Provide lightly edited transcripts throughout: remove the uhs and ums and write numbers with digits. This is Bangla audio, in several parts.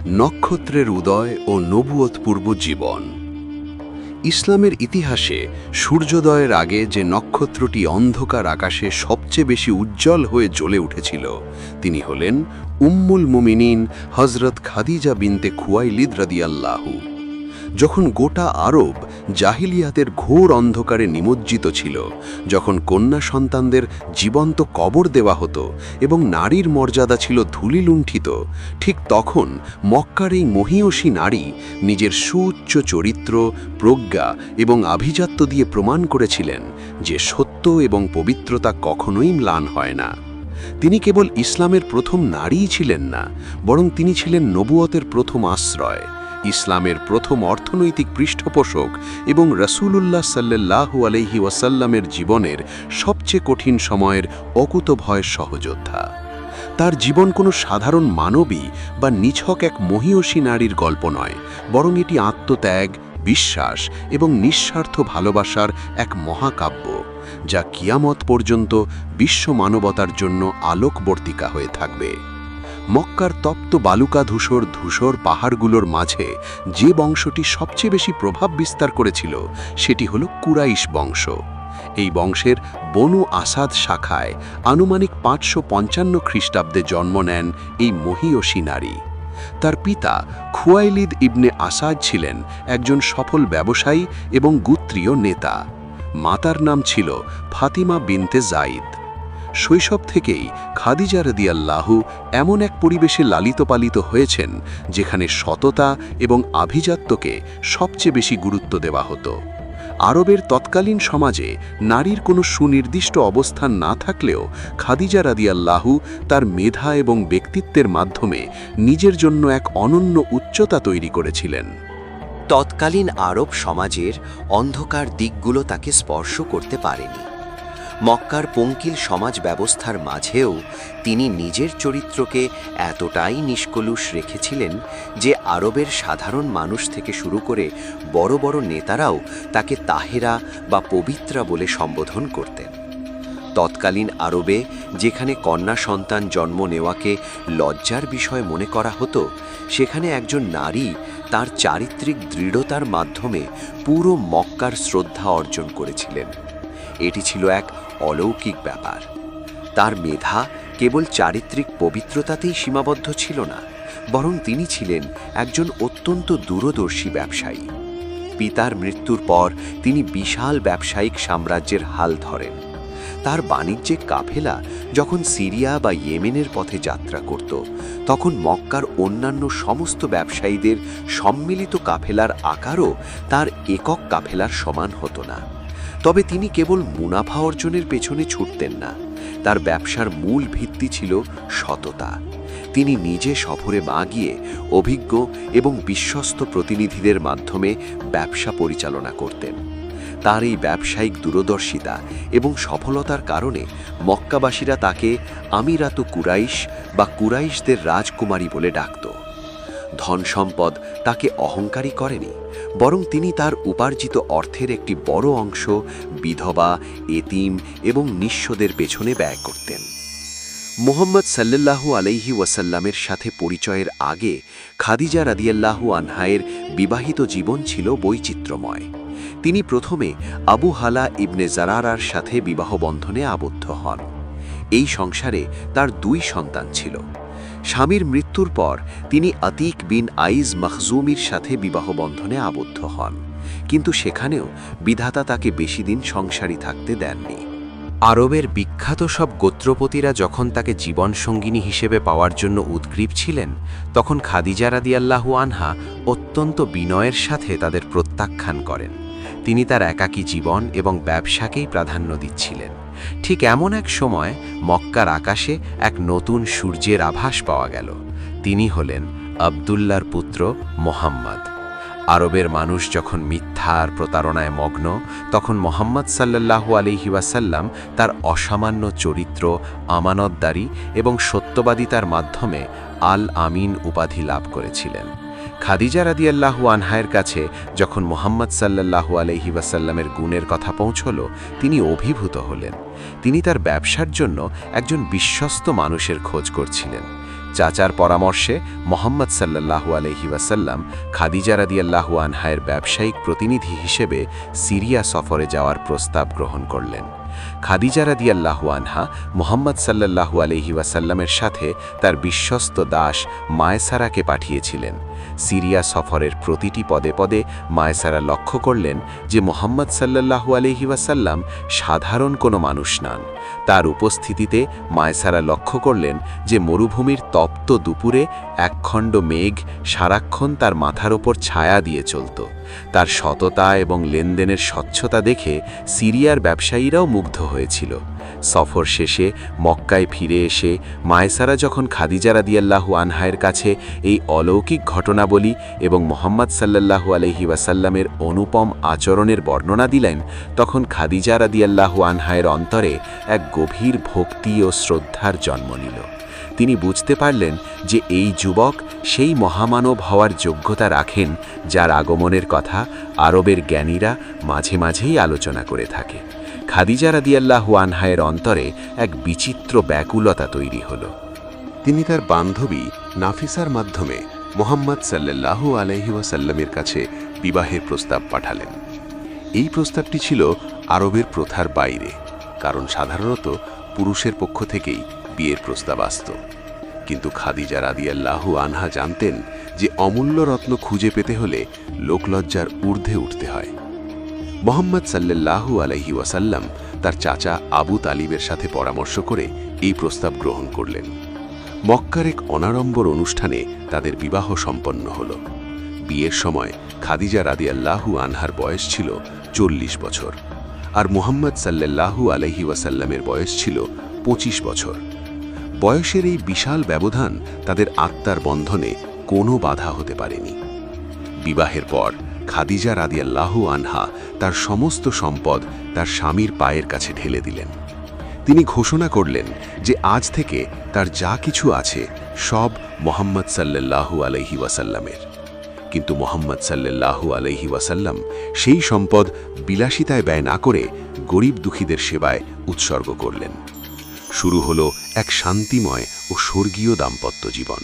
নক্ষত্রের উদয় ও নবুয়তপূর্ব জীবন। ইসলামের ইতিহাসে সূর্যোদয়ের আগে যে নক্ষত্রটি অন্ধকার আকাশে সবচেয়ে বেশি উজ্জ্বল হয়ে জ্বলে উঠেছিল তিনি হলেন উম্মুল মুমিনিন হজরত খাদিজা বিনতে খুয়াইলিদ রাদিয়াল্লাহু। যখন গোটা আরব জাহিলিয়াতের ঘোর অন্ধকারে নিমজ্জিত ছিল, যখন কন্যা সন্তানদের জীবন্ত কবর দেওয়া হতো এবং নারীর মর্যাদা ছিল ধূলিলুণ্ঠিত, ঠিক তখন মক্কার এই মহীয়সী নারী নিজের সুউচ্চ চরিত্র, প্রজ্ঞা এবং আভিজাত্য দিয়ে প্রমাণ করেছিলেন যে সত্য এবং পবিত্রতা কখনোই ম্লান হয় না। তিনি কেবল ইসলামের প্রথম নারীই ছিলেন না, বরং তিনি ছিলেন নবুয়তের প্রথম আশ্রয়, ইসলামের প্রথম অর্থনৈতিক পৃষ্ঠপোষক এবং রাসূলুল্লাহ সাল্লাল্লাহু আলাইহি ওয়াসাল্লামের জীবনের সবচেয়ে কঠিন সময়ের অকুতভয় সহযোদ্ধা। তার জীবন কোনো সাধারণ মানবী বা নিছক এক মহীয়সী নারীর গল্প নয়, বরং এটি আত্মত্যাগ, বিশ্বাস এবং নিঃস্বার্থ ভালোবাসার এক মহাকাব্য, যা কিয়ামত পর্যন্ত বিশ্ব মানবতার জন্য আলোকবর্তিকা হয়ে থাকবে। মক্কার তপ্ত বালুকা ধূসর পাহাড়গুলোর মাঝে যে বংশটি সবচেয়ে বেশি প্রভাব বিস্তার করেছিল সেটি হল কুরাইশ বংশ। এই বংশের বনু আসাদ শাখায় আনুমানিক 555 খ্রিস্টাব্দে জন্ম নেন এই মহীয়সী নারী। তার পিতা খুয়াইলিদ ইবনে আসাদ ছিলেন একজন সফল ব্যবসায়ী এবং গোত্রীয় নেতা। মাতার নাম ছিল ফাতিমা বিনতে জাইদ। শৈশব থেকেই খাদিজা রাদিয়াল্লাহু এমন এক পরিবেশে লালিত পালিত হয়েছেন যেখানে সততা এবং আভিজাত্যকে সবচেয়ে বেশি গুরুত্ব দেওয়া হতো। আরবের তৎকালীন সমাজে নারীর কোনো সুনির্দিষ্ট অবস্থান না থাকলেও খাদিজা রাদিয়াল্লাহু তার মেধা এবং ব্যক্তিত্বের মাধ্যমে নিজের জন্য এক অনন্য উচ্চতা তৈরি করেছিলেন। তৎকালীন আরব সমাজের অন্ধকার দিকগুলো তাকে স্পর্শ করতে পারেনি। মক্কার পঙ্কিল সমাজ ব্যবস্থার মাঝেও তিনি নিজের চরিত্রকে এতটাই নিষ্কলুষ রেখেছিলেন যে আরবের সাধারণ মানুষ থেকে শুরু করে বড় বড় নেতারাও তাকে তাহেরা বা পবিত্রা বলে সম্বোধন করতেন। তৎকালীন আরবে যেখানে কন্যা সন্তান জন্ম নেওয়াকে লজ্জার বিষয় মনে করা হতো, সেখানে একজন নারী তার চারিত্রিক দৃঢ়তার মাধ্যমে পুরো মক্কার শ্রদ্ধা অর্জন করেছিলেন। এটি ছিল এক অলৌকিক ব্যাপার। তার মেধা কেবল চারিত্রিক পবিত্রতাতেই সীমাবদ্ধ ছিল না, বরং তিনি ছিলেন একজন অত্যন্ত দূরদর্শী ব্যবসায়ী। পিতার মৃত্যুর পর তিনি বিশাল ব্যবসায়িক সাম্রাজ্যের হাল ধরেন। তার বাণিজ্যিক কাফেলা যখন সিরিয়া বা ইয়েমেনের পথে যাত্রা করত, তখন মক্কার অন্যান্য সমস্ত ব্যবসায়ীদের সম্মিলিত কাফেলার আকারও তার একক কাফেলার সমান হতো না। তবে তিনি কেবল মুনাফা অর্জনের পেছনে ছুটতেন না, তার ব্যবসার মূল ভিত্তি ছিল সততা। তিনি নিজে সফরে মা গিয়ে অভিজ্ঞ এবং বিশ্বস্ত প্রতিনিধিদের মাধ্যমে ব্যবসা পরিচালনা করতেন। তার এই ব্যবসায়িক দূরদর্শিতা এবং সফলতার কারণে মক্কাবাসীরা তাকে আমিরাতু কুরাইশ বা কুরাইশদের রাজকুমারী বলে ডাকত। ধন সম্পদ তাকে অহংকারী করেনি, বরং তিনি তার উপার্জিত অর্থের একটি বড় অংশ বিধবা, এতিম এবং নিঃস্বদের পেছনে ব্যয় করতেন। মুহাম্মদ সাল্লাল্লাহু আলাইহি ওয়াসাল্লামের সাথে পরিচয়ের আগে খাদিজা রাদিয়াল্লাহু আনহায়ের বিবাহিত জীবন ছিল বৈচিত্র্যময়। তিনি প্রথমে আবু হালা ইবনে জারারার সাথে বিবাহ বন্ধনে আবদ্ধ হন। এই সংসারে তার 2 সন্তান ছিল। স্বামীর মৃত্যুর পর তিনি আতিক বিন আইজ মখজুমির সাথে বিবাহ বন্ধনে আবদ্ধ হন, কিন্তু সেখানেও বিধাতা তাকে বেশি দিন সংসারী থাকতে দেননি। আরবের বিখ্যাত সব গোত্রপতিরা যখন তাকে জীবনসঙ্গিনী হিসেবে পাওয়ার জন্য উদগ্রীব ছিলেন, তখন খাদিজা রাদিয়াল্লাহু আনহা অত্যন্ত বিনয়ের সাথে তাদের প্রত্যাখ্যান করেন। তিনি তার একাকী জীবন এবং ব্যবসাকেই প্রাধান্য দিচ্ছিলেন। ঠিক এমন এক সময় মক্কার আকাশে এক নতুন সূর্যের আভাস পাওয়া গেল। তিনি হলেন আবদুল্লাহর পুত্র মুহাম্মদ। আরবের মানুষ যখন মিথ্যা আর প্রতারণায় মগ্ন, তখন মুহাম্মদ সাল্লাল্লাহু আলাইহি ওয়াসাল্লাম তার অসামান্য চরিত্র, আমানতদারি এবং সত্যবাদিতার মাধ্যমে আল আমিন উপাধি লাভ করেছিলেন। খাদিজা রাদিয়াল্লাহু আনহায়ের কাছে যখন মুহাম্মদ সাল্লাল্লাহু আলাইহি ওয়াসাল্লামের গুণের কথা পৌঁছল, তিনি অভিভূত হলেন। তিনি তার ব্যবসার জন্য একজন বিশ্বস্ত মানুষের খোঁজ করছিলেন, চাচার পরামর্শে মোহাম্মদ সাল্লাল্লাহু আলাইহি ওয়াসাল্লাম খাদিজা রাদিয়াল্লাহু আনহায়ের ব্যবসায়িক প্রতিনিধি হিসেবে সিরিয়া সফরে যাওয়ার প্রস্তাব গ্রহণ করলেন। খাদিজা রাদিয়াল্লাহু আনহা মোহাম্মদ সাল্লাল্লাহু আলাইহি ওয়াসাল্লামের সাথে তার বিশ্বস্ত দাস মায়সারাকে পাঠিয়েছিলেন। সিরিয়া সফরের প্রতিটি পদে পদে মায়সারা লক্ষ্য করলেন যে মোহাম্মদ সাল্লাল্লাহু আলাইহি ওয়াসাল্লাম সাধারণ কোনো মানুষ নন। তার উপস্থিতিতে মায়সারা লক্ষ্য করলেন যে মরুভূমির তপ্ত দুপুরে একখণ্ড মেঘ সারাক্ষণ তার মাথার ওপর ছায়া দিয়ে চলত। তার সততা এবং লেনদেনের স্বচ্ছতা দেখে সিরিয়ার ব্যবসায়ীরাও মুগ্ধ হয়েছিল। সফর শেষে মক্কায় ফিরে এসে মায়সারা যখন খাদিজা রাদিয়াল্লাহু আনহায়ের কাছে এই অলৌকিক ঘটনাবলী এবং মোহাম্মদ সাল্লাল্লাহু আলাইহি ওয়াসাল্লামের অনুপম আচরণের বর্ণনা দিলেন, তখন খাদিজা রাদিয়াল্লাহু আনহায়ের অন্তরে এক গভীর ভক্তি ও শ্রদ্ধার জন্ম নিল। তিনি বুঝতে পারলেন যে এই যুবক সেই মহামানব হওয়ার যোগ্যতা রাখেন যার আগমনের কথা আরবের জ্ঞানীরা মাঝে মাঝেই আলোচনা করে থাকে। খাদিজা রাদিয়াল্লাহু আনহায়ের অন্তরে এক বিচিত্র ব্যাকুলতা তৈরি হল। তিনি তার বান্ধবী নাফিসার মাধ্যমে মোহাম্মদ সাল্লাল্লাহু আলাইহি ওয়াসাল্লামের কাছে বিবাহের প্রস্তাব পাঠালেন। এই প্রস্তাবটি ছিল আরবের প্রথার বাইরে, কারণ সাধারণত পুরুষের পক্ষ থেকেই বিয়ের প্রস্তাব আসত। কিন্তু খাদিজা রাদিয়াল্লাহু আনহা জানতেন যে অমূল্য রত্ন খুঁজে পেতে হলে লোকলজ্জার ঊর্ধ্বে উঠতে হয়। মোহাম্মদ সাল্লাল্লাহু আলাইহি ওয়াসাল্লাম তার চাচা আবু তালিবের সাথে পরামর্শ করে এই প্রস্তাব গ্রহণ করলেন। মক্কার এক অনাড়ম্বর অনুষ্ঠানে তাদের বিবাহ সম্পন্ন হল। বিয়ের সময় খাদিজা রাদিয়াল্লাহু আনহার বয়স ছিল 40 বছর, আর মুহাম্মদ সাল্লাল্লাহু আলাইহি ওয়াসাল্লামের বয়স ছিল 25 বছর। বয়সের এই বিশাল ব্যবধান তাদের আত্মার বন্ধনে কোনো বাধা হতে পারেনি। বিবাহের পর খাদিজা রাদিয়াল্লাহু আনহা তার সমস্ত সম্পদ তার স্বামীর পায়ের কাছে ঢেলে দিলেন। তিনি ঘোষণা করলেন যে আজ থেকে তার যা কিছু আছে সব মুহাম্মদ সাল্লাল্লাহু আলাইহি ওয়াসাল্লামের। কিন্তু মুহাম্মদ সাল্লাল্লাহু আলাইহি ওয়াসাল্লাম সেই সম্পদ বিলাসিতায় ব্যয় না করে গরিব দুঃখীদের সেবায় উৎসর্গ করলেন। শুরু হলো এক শান্তিময় ও স্বর্গীয় দাম্পত্য জীবন।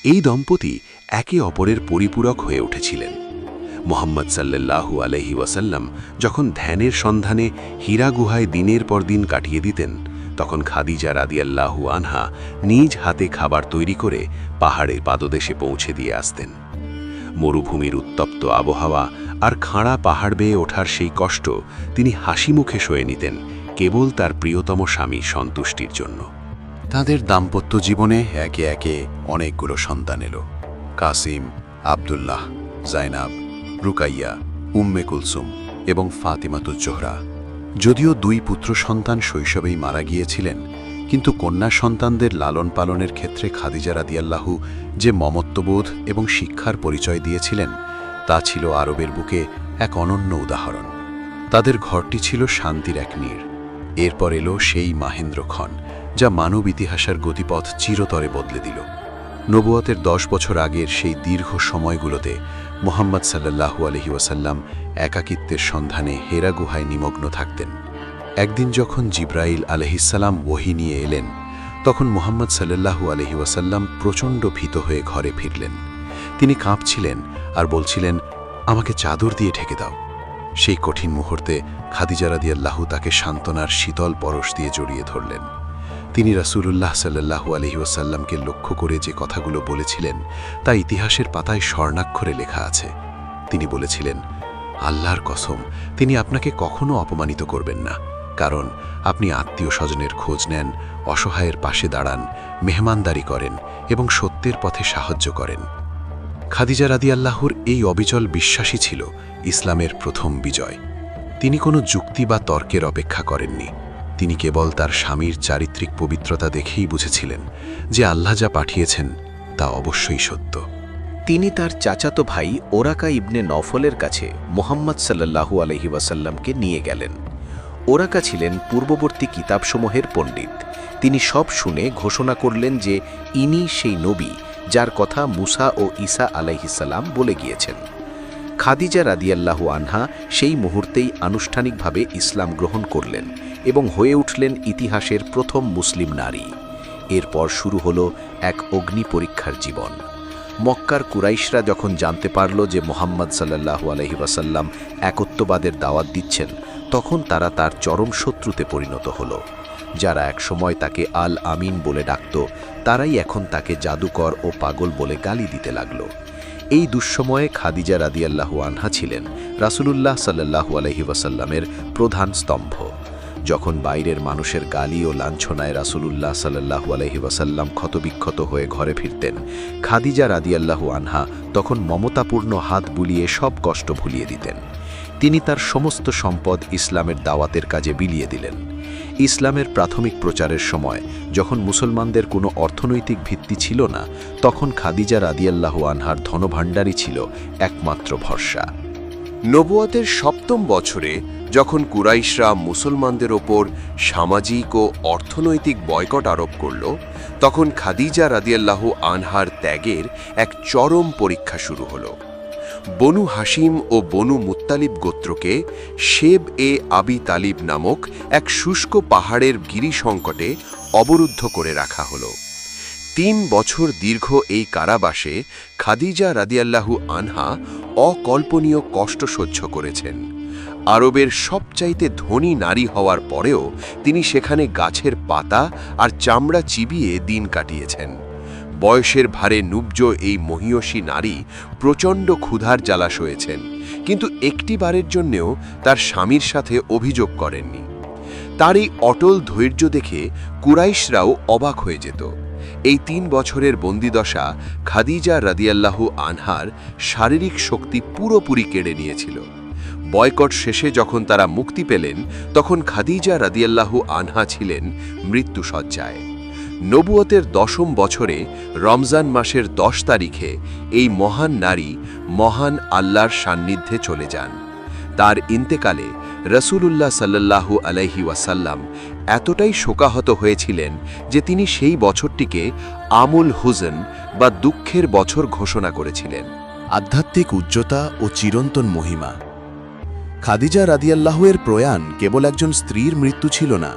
এই দম্পতি একে অপরের পরিপূরক হয়ে উঠেছিলেন। মুহাম্মদ সাল্লাল্লাহু আলাইহি ওয়াসাল্লাম যখন ধ্যানের সন্ধানে হীরা গুহায় দিনের পর দিন কাটিয়ে দিতেন, তখন খাদিজা রাদিয়াল্লাহু আনহা নিজ হাতে খাবার তৈরি করে পাহাড়ের পাদদেশে পৌঁছে দিয়ে আসতেন। মরুভূমির উত্তপ্ত আবহাওয়া আর খাড়া পাহাড় বেয়ে ওঠার সেই কষ্ট তিনি হাসি মুখে সয়ে নিতেন, কেবল তার প্রিয়তম স্বামী সন্তুষ্টির জন্য। তাদের দাম্পত্য জীবনে একে একে অনেকগুলো সন্তান এলো। কাসিম, আব্দুল্লাহ, জাইনাব, রুকাইয়া, উম্মে কুলসুম এবং ফাতিমাতুজ জোহরা। যদিও দুই পুত্র সন্তান শৈশবেই মারা গিয়েছিলেন, কিন্তু কন্যা সন্তানদের লালন পালনের ক্ষেত্রে খাদিজা রাদিয়াল্লাহু যে মমত্ববোধ এবং শিক্ষার পরিচয় দিয়েছিলেন, তা ছিল আরবের বুকে এক অনন্য উদাহরণ। তাদের ঘরটি ছিল শান্তির এক নীড়। এরপর এলো সেই মাহেন্দ্রক্ষণ যা মানব ইতিহাসের গতিপথ চিরতরে বদলে দিল। নবুয়তের 10 বছর আগের সেই দীর্ঘ সময়গুলোতে মুহাম্মদ সাল্লাল্লাহু আলাইহি ওয়াসাল্লাম একাকিত্বের সন্ধানে হেরা গুহায় নিমগ্ন থাকতেন। একদিন যখন জিব্রাইল আলাইহিসসালাম ওহী নিয়ে এলেন, তখন মুহাম্মদ সাল্লাল্লাহু আলাইহি ওয়াসাল্লাম প্রচণ্ড ভীত হয়ে ঘরে ফিরলেন। তিনি কাঁপছিলেন আর বলছিলেন, আমাকে চাদর দিয়ে ঢেকে দাও। সেই কঠিন মুহূর্তে খাদিজা রাদিয়াল্লাহু তাকে সান্ত্বনার শীতল পরশ দিয়ে জড়িয়ে ধরলেন। তিনি রাসূলুল্লাহ সাল্লাল্লাহু আলাইহি ওয়াসাল্লামকে লক্ষ্য করে যে কথাগুলো বলেছিলেন তা ইতিহাসের পাতায় স্বর্ণাক্ষরে লেখা আছে। তিনি বলেছিলেন, আল্লাহর কসম, তিনি আপনাকে কখনো অপমানিত করবেন না, কারণ আপনি আত্মীয় স্বজনের খোঁজ নেন, অসহায়ের পাশে দাঁড়ান, মেহমানদারি করেন এবং সত্যের পথে সাহায্য করেন। খাদিজা রাদিয়াল্লাহুর এই অবিচল বিশ্বাসই ছিল ইসলামের প্রথম বিজয়। তিনি কোনো যুক্তি বা তর্কের অপেক্ষা করেননি। তিনি কেবল তার স্বামীর চারিত্রিক পবিত্রতা দেখেই বুঝেছিলেন যে আল্লাহ যা পাঠিয়েছেন তা অবশ্যই সত্য। তিনি তার চাচাতো ভাই ওরাকা ইবনে নফলের কাছে মুহাম্মদ সাল্লাল্লাহু আলাইহি ওয়াসাল্লামকে নিয়ে গেলেন। ওরাকা ছিলেন পূর্ববর্তী কিতাবসমূহের পণ্ডিত। তিনি সব শুনে ঘোষণা করলেন যে ইনি সেই নবী যার কথা মুসা ও ঈসা আলাইহিসসালাম বলে গিয়েছেন। খাদিজা রাদিয়াল্লাহু আনহা সেই মুহূর্তেই আনুষ্ঠানিকভাবে ইসলাম গ্রহণ করলেন এবং হয়ে উঠলেন ইতিহাসের প্রথম মুসলিম নারী। এরপর শুরু হলো এক অগ্নি পরীক্ষার জীবন। মক্কার কুরাইশরা যখন জানতে পারল যে মুহাম্মদ সাল্লাল্লাহু আলাইহি ওয়াসাল্লাম একত্ববাদের দাওয়াত দিচ্ছেন, তখন তারা তার চরম শত্রুতে পরিণত হলো। যারা একসময় তাকে আল আমিন বলে ডাকত, তারাই এখন তাকে জাদুকর ও পাগল বলে গালি দিতে লাগল। এই দুঃসময়ে খাদিজা রাদিয়াল্লাহু আনহা ছিলেন রাসূলুল্লাহ সাল্লাল্লাহু আলাইহি ওয়াসাল্লামের প্রধান স্তম্ভ। যখন বাইরের মানুষের গালি ও লাঞ্ছনায় রাসূলুল্লাহ সাল্লাল্লাহু আলাইহি ওয়াসাল্লাম ক্ষতবিক্ষত হয়ে ঘরে ফিরতেন, খাদিজা রাদিয়াল্লাহু আনহা তখন মমতাপূর্ণ হাত বুলিয়ে সব কষ্ট ভুলিয়ে দিতেন। তিনি তার সমস্ত সম্পদ ইসলামের দাওয়াতের কাজে বিলিয়ে দিলেন। ইসলামের প্রাথমিক প্রচারের সময় যখন মুসলমানদের কোনো অর্থনৈতিক ভিত্তি ছিল না, তখন খাদিজা রাদিয়াল্লাহু আনহার ধনভাণ্ডারই ছিল একমাত্র ভরসা। নবুয়তের ৭ম বছরে যখন কুরাইশরা মুসলমানদের ওপর সামাজিক ও অর্থনৈতিক বয়কট আরোপ করল, তখন খাদিজা রাদিয়াল্লাহু আনহার ত্যাগের এক চরম পরীক্ষা শুরু হলো। বনু হাসিম ও বনু মুত্তালিব গোত্রকে শেব এ আবি তালিব নামক এক শুষ্ক পাহাড়ের গিরিসংকটে অবরুদ্ধ করে রাখা হলো। ৩ বছর দীর্ঘ এই কারাবাসে খাদিজা রাদিয়াল্লাহু আনহা অকল্পনীয় কষ্ট সহ্য করেছেন। আরবের সবচাইতে ধনী নারী হওয়ার পরেও তিনি সেখানে গাছের পাতা আর চামড়া চিবিয়ে দিন কাটিয়েছেন। বয়সের ভারে নুব্জ এই মহিয়সী নারী প্রচণ্ড ক্ষুধার জ্বালা সয়েছেন, কিন্তু একটিবারের জন্যেও তার স্বামীর সাথে অভিযোগ করেননি। তার এই অটল ধৈর্য দেখে কুরাইশরাও অবাক হয়ে যেত। এই ৩ বছরের বন্দিদশা খাদিজা রাদিয়াল্লাহু আনহার শারীরিক শক্তি পুরোপুরি কেড়ে নিয়েছিল। বয়কট শেষে যখন তারা মুক্তি পেলেন, তখন খাদিজা রাদিয়াল্লাহু আনহা ছিলেন মৃত্যুশয্যায়। নবুয়তের ১০ম বছরে রমজান মাসের ১০ তারিখে এই মহান নারী মহান আল্লাহর সান্নিধ্যে চলে যান। তার ইন্তেকালে রাসূলুল্লাহ সাল্লাল্লাহু আলাইহি ওয়াসাল্লাম এতটাই শোকাহত হয়েছিলেন যে তিনি সেই বছরটিকে আমুল হুজন বা দুঃখের বছর ঘোষণা করেছিলেন। আধ্যাত্মিক উচ্চতা ও চিরন্তন মহিমা। খাদিজা রাদিয়াল্লাহু এর প্রয়াণ কেবল একজন স্ত্রীর মৃত্যু ছিল না,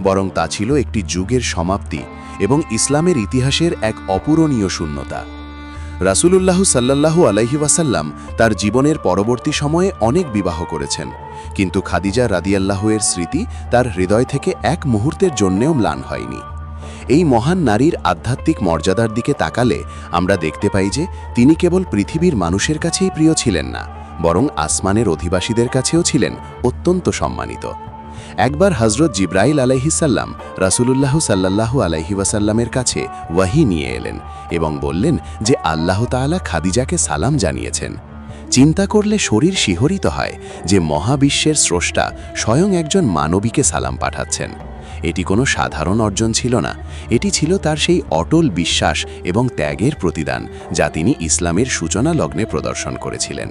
বরং তা ছিল একটি যুগের সমাপ্তি এবং ইসলামের ইতিহাসের এক অপূরণীয় শূন্যতা। রাসূলুল্লাহ সাল্লাল্লাহু আলাইহি ওয়াসাল্লাম তার জীবনের পরবর্তী সময়ে অনেক বিবাহ করেছেন, কিন্তু খাদিজা রাদিয়াল্লাহু এর স্মৃতি তার হৃদয় থেকে এক মুহূর্তের জন্যেও ম্লান হয়নি। এই মহান নারীর আধ্যাত্মিক মর্যাদার দিকে তাকালে আমরা দেখতে পাই যে তিনি কেবল পৃথিবীর মানুষের কাছেই প্রিয় ছিলেন না, বরং আসমানের অধিবাসীদের কাছেও ছিলেন অত্যন্ত সম্মানিত। একবার হযরত জিবরাইল আলাইহিসাল্লাম রাসূলুল্লাহ সাল্লাল্লাহু আলাইহি ওয়াসাল্লামের কাছে ওয়াহি নিয়ে এলেন এবং বললেন যে আল্লাহ তাআলা খাদিজাকে সালাম জানিয়েছেন। চিন্তা করলে শরীর শিহরিত হয় যে মহাবিশ্বের স্রষ্টা স্বয়ং একজন মানবীকে সালাম পাঠাচ্ছেন। এটি কোনো সাধারণ অর্জন ছিল না, এটি ছিল তার সেই অটল বিশ্বাস এবং ত্যাগের প্রতিদান যা তিনি ইসলামের সূচনা লগ্নে প্রদর্শন করেছিলেন।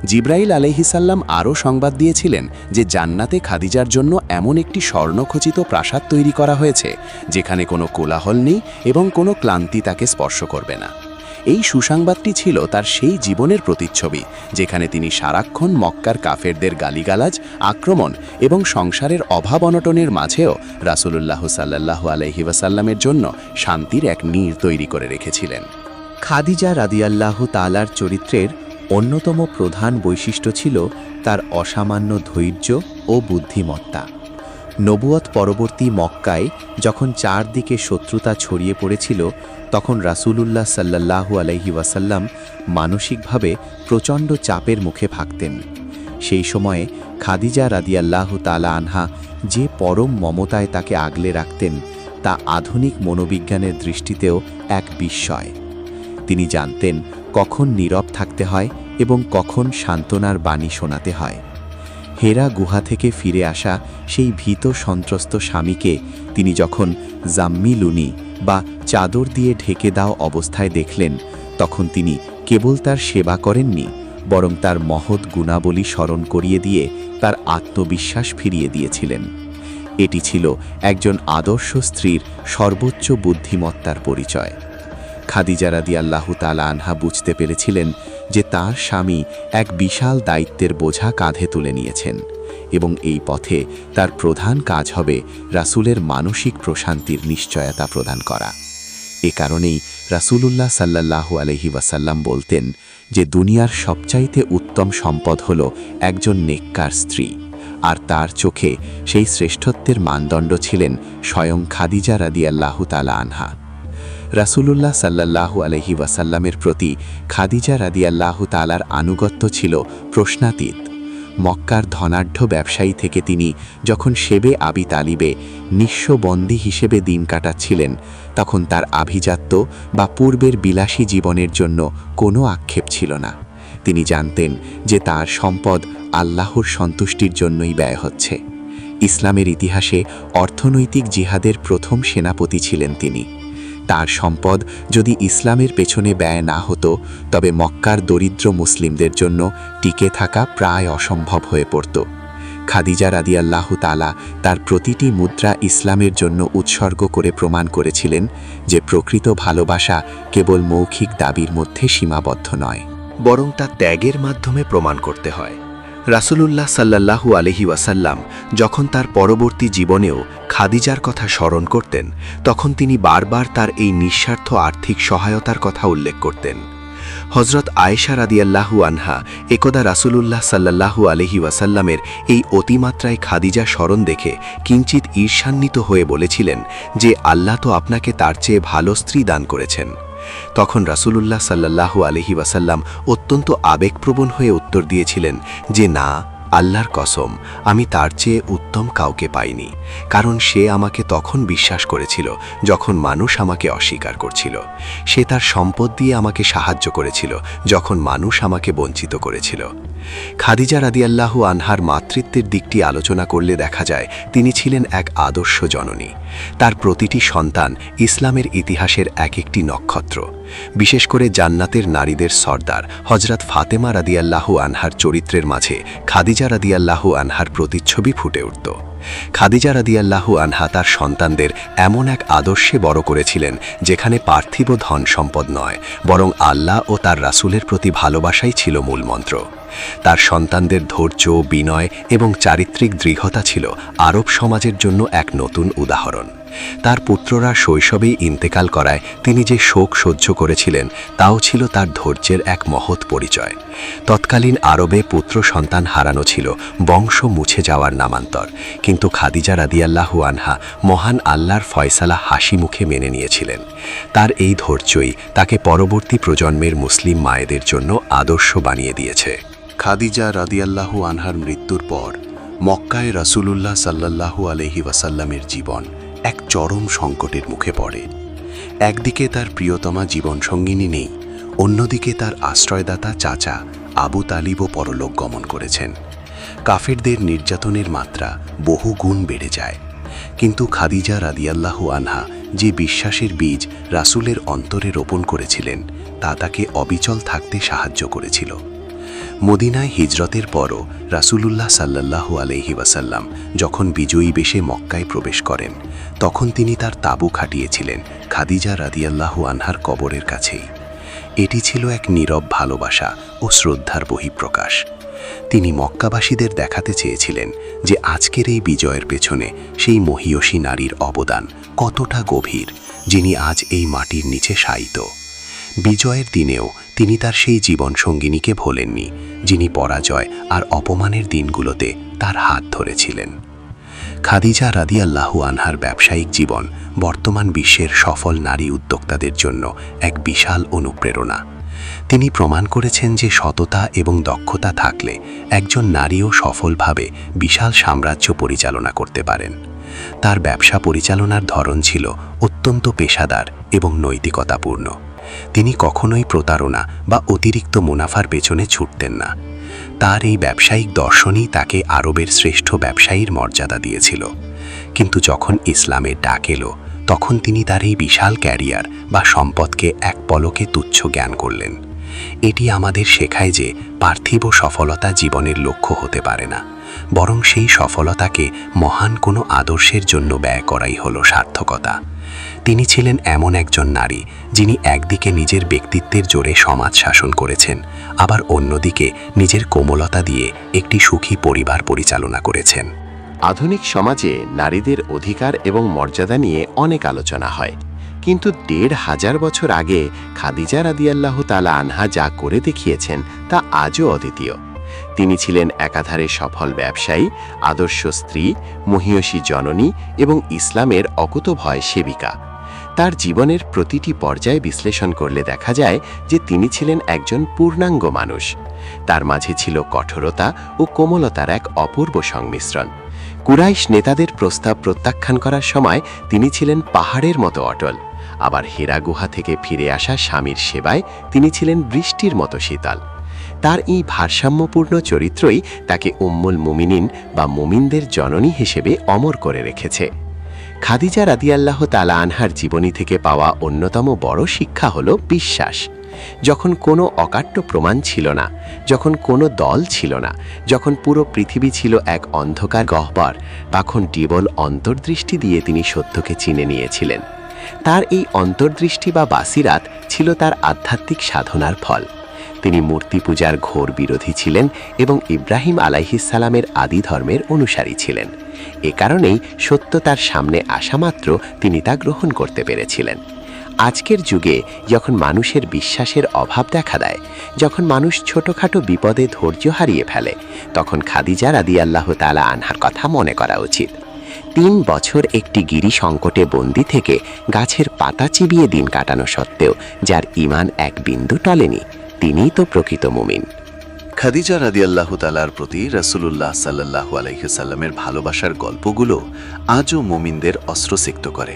জিবরাইল আলাইহিসাল্লাম আরও সংবাদ দিয়েছিলেন যে জান্নাতে খাদিজার জন্য এমন একটি স্বর্ণখচিত প্রাসাদ তৈরি করা হয়েছে যেখানে কোনো কোলাহল নেই এবং কোনো ক্লান্তি তাকে স্পর্শ করবে না। এই সুসংবাদটি ছিল তার সেই জীবনের প্রতিচ্ছবি যেখানে তিনি সারাক্ষণ মক্কার কাফেরদের গালিগালাজ, আক্রমণ এবং সংসারের অভাব অনটনের মাঝেও রাসূলুল্লাহ সাল্লাল্লাহু আলাইহি ওয়াসাল্লামের জন্য শান্তির এক নীড় তৈরি করে রেখেছিলেন। খাদিজা রাদিয়াল্লাহু তাআলার চরিত্রের অন্যতম প্রধান বৈশিষ্ট্য ছিল তার অসামান্য ধৈর্য ও বুদ্ধিমত্তা। নবুয়ত পরবর্তী মক্কায় যখন চারদিকে শত্রুতা ছড়িয়ে পড়েছিল, তখন রাসূলুল্লাহ সাল্লাল্লাহু আলাইহি ওয়াসাল্লাম মানসিকভাবে প্রচণ্ড চাপের মুখে থাকতেন। সেই সময়ে খাদিজা রাদিয়াল্লাহু তাআলা আনহা যে পরম মমতায় তাকে আগলে রাখতেন তা আধুনিক মনোবিজ্ঞানের দৃষ্টিতেও এক বিস্ময়। তিনি জানতেন কখন নীরব থাকতে হয় এবং কখন সান্ত্বনার বাণী শোনাতে হয়। হেরা গুহা থেকে ফিরে আসা সেই ভীত সন্ত্রস্ত স্বামীকে তিনি যখন জাম্মিলুনি বা চাদর দিয়ে ঢেকে দাও অবস্থায় দেখলেন, তখন তিনি কেবল তার সেবা করেননি, বরং তার মহৎ গুণাবলী স্মরণ করিয়ে দিয়ে তার আত্মবিশ্বাস ফিরিয়ে দিয়েছিলেন। এটি ছিল একজন আদর্শ স্ত্রীর সর্বোচ্চ বুদ্ধিমত্তার পরিচয়। খাদিজা রাদিয়াল্লাহু তাআলা আনহা বুঝতে পেরেছিলেন যে তার স্বামী এক বিশাল দায়িত্বের বোঝা কাঁধে তুলে নিয়েছেন এবং এই পথে তার প্রধান কাজ হবে রাসূলের মানসিক প্রশান্তির নিশ্চয়তা প্রদান করা। এ কারণেই রাসূলুল্লাহ সাল্লাল্লাহু আলাইহি ওয়াসাল্লাম বলতেন যে দুনিয়ার সবচাইতে উত্তম সম্পদ হল একজন নেককার স্ত্রী, আর তার চোখে সেই শ্রেষ্ঠত্বের মানদণ্ড ছিলেন স্বয়ং খাদিজা রাদিয়াল্লাহু তাআলা আনহা। রাসূলুল্লাহ সাল্লাল্লাহু আলাইহি ওয়াসাল্লামের প্রতি খাদিজা রাদিয়াল্লাহু তাআলার আনুগত্য ছিল প্রশ্নাতীত। মক্কার ধনাঢ্য ব্যবসায়ী থেকে তিনি যখন শেবে আবি তালিবে নিঃস্ব বন্দী হিসেবে দিন কাটাচ্ছিলেন, তখন তার আভিজাত্য বা পূর্বের বিলাসী জীবনের জন্য কোনো আক্ষেপ ছিল না। তিনি জানতেন যে তার সম্পদ আল্লাহর সন্তুষ্টির জন্যই ব্যয় হচ্ছে। ইসলামের ইতিহাসে অর্থনৈতিক জিহাদের প্রথম সেনাপতি ছিলেন তিনি। তার সম্পদ যদি ইসলামের পেছনে ব্যয় না হতো, তবে মক্কার দরিদ্র মুসলিমদের জন্য টিকে থাকা প্রায় অসম্ভব হয়ে পড়ত। খাদিজা রাদিয়াল্লাহু তাআলা তার প্রতিটি মুদ্রা ইসলামের জন্য উৎসর্গ করে প্রমাণ করেছিলেন যে প্রকৃত ভালোবাসা কেবল মৌখিক দাবির মধ্যে সীমাবদ্ধ নয়, বরং তা ত্যাগের মাধ্যমে প্রমাণ করতে হয়। রাসূলুল্লাহ সাল্লাল্লাহু আলাইহি ওয়াসাল্লাম যখন তার পরবর্তী জীবনেও খাদিজার কথা স্মরণ করতেন, তখন তিনি বারবার তার এই নিঃস্বার্থ আর্থিক সহায়তার কথা উল্লেখ করতেন। হযরত আয়েশা রাদিয়াল্লাহু আনহা একদা রাসূলুল্লাহ সাল্লাল্লাহু আলাইহি ওয়াসাল্লামের এই অতিমাত্রায় খাদিজা স্মরণ দেখে কিঞ্চিত ঈর্ষান্বিত হয়ে বলেছিলেন যে আল্লাহ তো আপনাকে তার চেয়ে ভালো স্ত্রী দান করেছেন। তখন রাসূলুল্লাহ সাল্লাল্লাহু আলাইহি ওয়াসাল্লাম অত্যন্ত আবেগপ্রবণ হয়ে উত্তর দিয়েছিলেন যে না, আল্লাহর কসম, আমি তার চেয়ে উত্তম কাউকে পাইনি, কারণ সে আমাকে তখন বিশ্বাস করেছিল যখন মানুষ আমাকে অস্বীকার করছিল। সে তার সম্পদ দিয়ে আমাকে সাহায্য করেছিল যখন মানুষ আমাকে বঞ্চিত করেছিল। খাদিজা রাদিয়াল্লাহু আনহার মাতৃত্বের দিকটি আলোচনা করলে দেখা যায় তিনি ছিলেন এক আদর্শ জননী। তার প্রতিটি সন্তান ইসলামের ইতিহাসের এক একটি নক্ষত্র। বিশেষ করে জান্নাতের নারীদের সর্দার হযরত ফাতেমা রাদিয়াল্লাহু আনহার চরিত্রের মাঝে খাদিজা রাদিয়াল্লাহু আনহার প্রতিচ্ছবি ফুটে উঠত। খাদিজা রাদিয়াল্লাহু আনহা তার সন্তানদের এমন এক আদর্শে বড় করেছিলেন যেখানে পার্থিব ধন সম্পদ নয়, বরং আল্লাহ ও তার রাসূলের প্রতি ভালোবাসাই ছিল মূল মন্ত্র। তার সন্তানদের ধৈর্য, বিনয় এবং চারিত্রিক দৃঢ়তা ছিল আরব সমাজের জন্য এক নতুন উদাহরণ। তার পুত্ররা শৈশবেই ইন্তেকাল করায় তিনি যে শোক সহ্য করেছিলেন তাও ছিল তার ধৈর্যের এক মহৎ পরিচয়। তৎকালীন আরবে পুত্র সন্তান হারানো ছিল বংশ মুছে যাওয়ার নামান্তর, কিন্তু খাদিজা রাদিয়াল্লাহু আনহা মহান আল্লাহর ফয়সালা হাসি মুখে মেনে নিয়েছিলেন। তার এই ধৈর্যই তাকে পরবর্তী প্রজন্মের মুসলিম মায়েদের জন্য আদর্শ বানিয়ে দিয়েছে। খাদিজা রাদিয়াল্লাহু আনহার মৃত্যুর পর মক্কায় রাসূলুল্লাহ সাল্লাল্লাহু আলাইহি ওয়াসাল্লামের জীবন এক চরম সংকটের মুখে পড়ে। একদিকে তার প্রিয়তমা জীবনসঙ্গিনী নেই, অন্যদিকে তার আশ্রয়দাতা চাচা আবু তালিবও পরলোক গমন করেছেন। কাফেরদের নির্যাতনের মাত্রা বহু গুণ বেড়ে যায়, কিন্তু খাদিজা রাদিয়াল্লাহু আনহা যে বিশ্বাসের বীজ রাসূলের অন্তরে রোপণ করেছিলেন তা তাকে অবিচল থাকতে সাহায্য করেছিল। মদিনায় হিজরতের পরও রাসূলুল্লাহ সাল্লাল্লাহু আলাইহি ওয়াসাল্লাম যখন বিজয়ী বেশে মক্কায় প্রবেশ করেন, তখন তিনি তার তাঁবু খাটিয়েছিলেন খাদিজা রাদিয়াল্লাহু আনহার কবরের কাছেই। এটি ছিল এক নীরব ভালোবাসা ও শ্রদ্ধার বহিঃপ্রকাশ। তিনি মক্কাবাসীদের দেখাতে চেয়েছিলেন যে আজকের এই বিজয়ের পেছনে সেই মহীয়সী নারীর অবদান কতটা গভীর, যিনি আজ এই মাটির নিচে শায়িত। বিজয়ের দিনেও তিনি তার সেই জীবনসঙ্গিনীকে ভোলেননি, যিনি পরাজয় আর অপমানের দিনগুলোতে তার হাত ধরেছিলেন। খাদিজা রাদিয়াল্লাহু আনহার ব্যবসায়িক জীবন বর্তমান বিশ্বের সফল নারী উদ্যোক্তাদের জন্য এক বিশাল অনুপ্রেরণা। তিনি প্রমাণ করেছেন যে সততা এবং দক্ষতা থাকলে একজন নারীও সফলভাবে বিশাল সাম্রাজ্য পরিচালনা করতে পারেন। তার ব্যবসা পরিচালনার ধরন ছিল অত্যন্ত পেশাদার এবং নৈতিকতাপূর্ণ। তিনি কখনোই প্রতারণা বা অতিরিক্ত মুনাফার পেছনে ছুটতেন না। তার এই ব্যবসায়িক দর্শনই তাকে আরবের শ্রেষ্ঠ ব্যবসায়ীর মর্যাদা দিয়েছিল। কিন্তু যখন ইসলামের ডাক এলো, তখন তিনি তার এই বিশাল ক্যারিয়ার বা সম্পদকে এক পলকে তুচ্ছ জ্ঞান করলেন। এটি আমাদের শেখায় যে পার্থিব সফলতা জীবনের লক্ষ্য হতে পারে না, বরং সেই সফলতাকে মহান কোনো আদর্শের জন্য ব্যয় করাই হলো সার্থকতা। তিনি ছিলেন এমন একজন নারী যিনি একদিকে নিজের ব্যক্তিত্বের জোরে সমাজ শাসন করেছেন, আবার অন্যদিকে নিজের কোমলতা দিয়ে একটি সুখী পরিবার পরিচালনা করেছেন। আধুনিক সমাজে নারীদের অধিকার এবং মর্যাদা নিয়ে অনেক আলোচনা হয়, কিন্তু ১৫০০ বছর আগে খাদিজা রাদিয়াল্লাহু তাআলা আনহা যা করে দেখিয়েছেন তা আজও অদ্বিতীয়। তিনি ছিলেন একাধারে সফল ব্যবসায়ী, আদর্শ স্ত্রী, মহিয়সী জননী এবং ইসলামের অকুতোভয় সেবিকা। তার জীবনের প্রতিটি পর্যায়ে বিশ্লেষণ করলে দেখা যায় যে তিনি ছিলেন একজন পূর্ণাঙ্গ মানুষ। তার মাঝে ছিল কঠোরতা ও কোমলতার এক অপূর্ব সংমিশ্রণ। কুরাইশ নেতাদের প্রস্তাব প্রত্যাখ্যান করার সময় তিনি ছিলেন পাহাড়ের মতো অটল, আবার হেরা গুহা থেকে ফিরে আসা স্বামীর সেবায় তিনি ছিলেন বৃষ্টির মতো শীতল। তার এই ভারসাম্যপূর্ণ চরিত্রই তাকে উম্মুল মুমিনিন বা মুমিনদের জননী হিসেবে অমর করে রেখেছে। খাদিজা রাদিয়াল্লাহু তাআলা আনহার জীবনী থেকে পাওয়া অন্যতম বড় শিক্ষা হলো বিশ্বাস। যখন কোনো অকাট্য প্রমাণ ছিল না, যখন কোনো দল ছিল না, যখন পুরো পৃথিবী ছিল এক অন্ধকার গহ্বর, তখন কেবল অন্তর্দৃষ্টি দিয়ে তিনি সত্যকে চিনে নিয়েছিলেন। তার এই অন্তর্দৃষ্টি বা বাসিরাত ছিল তার আধ্যাত্মিক সাধনার ফল। তিনি মূর্তি পূজার ঘোর বিরোধী ছিলেন এবং ইব্রাহিম আলাইহিস সালামের আদি ধর্মের অনুসারী ছিলেন। এ কারণেই সত্য তার সামনে আসা মাত্র তিনি তা গ্রহণ করতে পেরেছিলেন। আজকের যুগে যখন মানুষের বিশ্বাসের অভাব দেখা দেয়, যখন মানুষ ছোটখাটো বিপদে ধৈর্য হারিয়ে ফেলে, তখন খাদিজা রাদিয়াল্লাহু তাআলা আনহার কথা মনে করা উচিত। ৩ বছর একটি গিরি সংকটে বন্দী থেকে গাছের পাতা চিবিয়ে দিন কাটানো সত্ত্বেও যার ঈমান এক বিন্দু টলেনি, তিনিই তো প্রকৃত মুমিন। খাদিজা রাদিয়াল্লাহু তাআলার প্রতি রাসূলুল্লাহ সাল্লাল্লাহু আলাইহি সাল্লামের ভালোবাসার গল্পগুলো আজও মুমিনদের অশ্রুসিক্ত করে।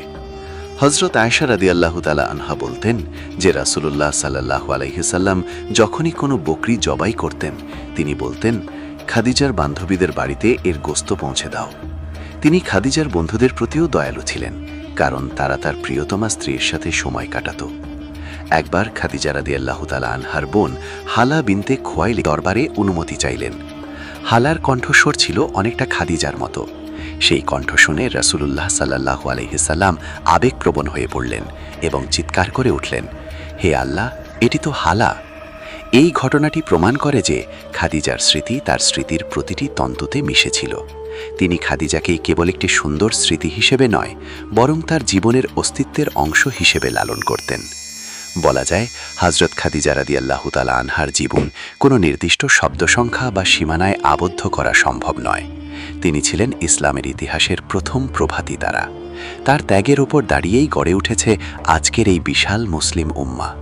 হযরত আয়েশা রাদিয়াল্লাহু তাআলা আনহা বলতেন যে রাসূলুল্লাহ সাল্লাল্লাহু আলাইহি সাল্লাম যখনই কোনো বকরি জবাই করতেন, তিনি বলতেন, খাদিজার বান্ধবীদের বাড়িতে এর গোশত পৌঁছে দাও। তিনি খাদিজার বন্ধুদের প্রতিও দয়ালু ছিলেন, কারণ তারা তার প্রিয়তমা স্ত্রীর সাথে সময় কাটাত। একবার খাদিজা রাদিয়াল্লাহু তাআলা আনহার বোন হালা বিনতে খুয়াইলিদ দরবারে অনুমতি চাইলেন। হালার কণ্ঠস্বর ছিল অনেকটা খাদিজার মতো। সেই কণ্ঠ শুনে রাসূলুল্লাহ সাল্লাল্লাহু আলাইহি সাল্লাম আবেগপ্রবণ হয়ে পড়লেন এবং চিৎকার করে উঠলেন, হে আল্লাহ, এটি তো হালা। এই ঘটনাটি প্রমাণ করে যে খাদিজার স্মৃতি তার স্মৃতির প্রতিটি তন্তুতে মিশেছিল। তিনি খাদিজাকেই কেবল একটি সুন্দর স্মৃতি হিসেবে নয়, বরং তার জীবনের অস্তিত্বের অংশ হিসেবে লালন করতেন। বলা যায়, হযরত খাদিজা রাদিয়াল্লাহু তাআলা আনহার জীবন কোনো নির্দিষ্ট শব্দ সংখ্যা বা সীমানায় আবদ্ধ করা সম্ভব নয়। তিনি ছিলেন ইসলামের ইতিহাসের প্রথম প্রভাতী তারা। তার ত্যাগের উপর দাঁড়িয়েই গড়ে উঠেছে আজকের এই বিশাল মুসলিম উম্মাহ।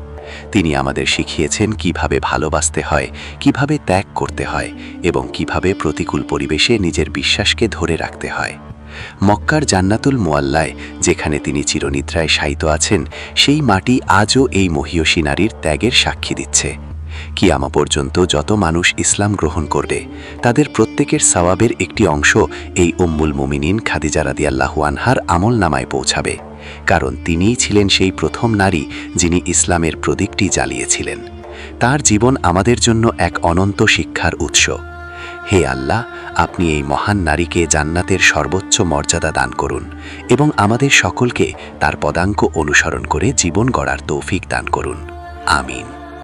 তিনি আমাদের শিখিয়েছেন কিভাবে ভালোবাসতে হয়, কিভাবে ত্যাগ করতে হয় এবং কিভাবে প্রতিকূল পরিবেশে নিজের বিশ্বাসকে ধরে রাখতে হয়। মক্কার জান্নাতুল মুআল্লায় যেখানে তিনি চিরনিদ্রায় শায়িত আছেন, সেই মাটি আজও এই মহিয়সী নারীর ত্যাগের সাক্ষী দিচ্ছে। কিয়ামা পর্যন্ত যত মানুষ ইসলাম গ্রহণ করবে, তাদের প্রত্যেকের সওয়াবের একটি অংশ এই উম্মুল মুমিনিন খাদিজা রাদিয়াল্লাহু আনহার আমলনামায় পৌঁছাবে, কারণ তিনিই ছিলেন সেই প্রথম নারী যিনি ইসলামের প্রদীপটি জ্বালিয়েছিলেন। তার জীবন আমাদের জন্য এক অনন্ত শিক্ষার উৎস। হে আল্লাহ, আপনি এই মহান নারীকে জান্নাতের সর্বোচ্চ মর্যাদা দান করুন এবং আমাদের সকলকে তার পদাঙ্ক অনুসরণ করে জীবন গড়ার তৌফিক দান করুন। আমিন।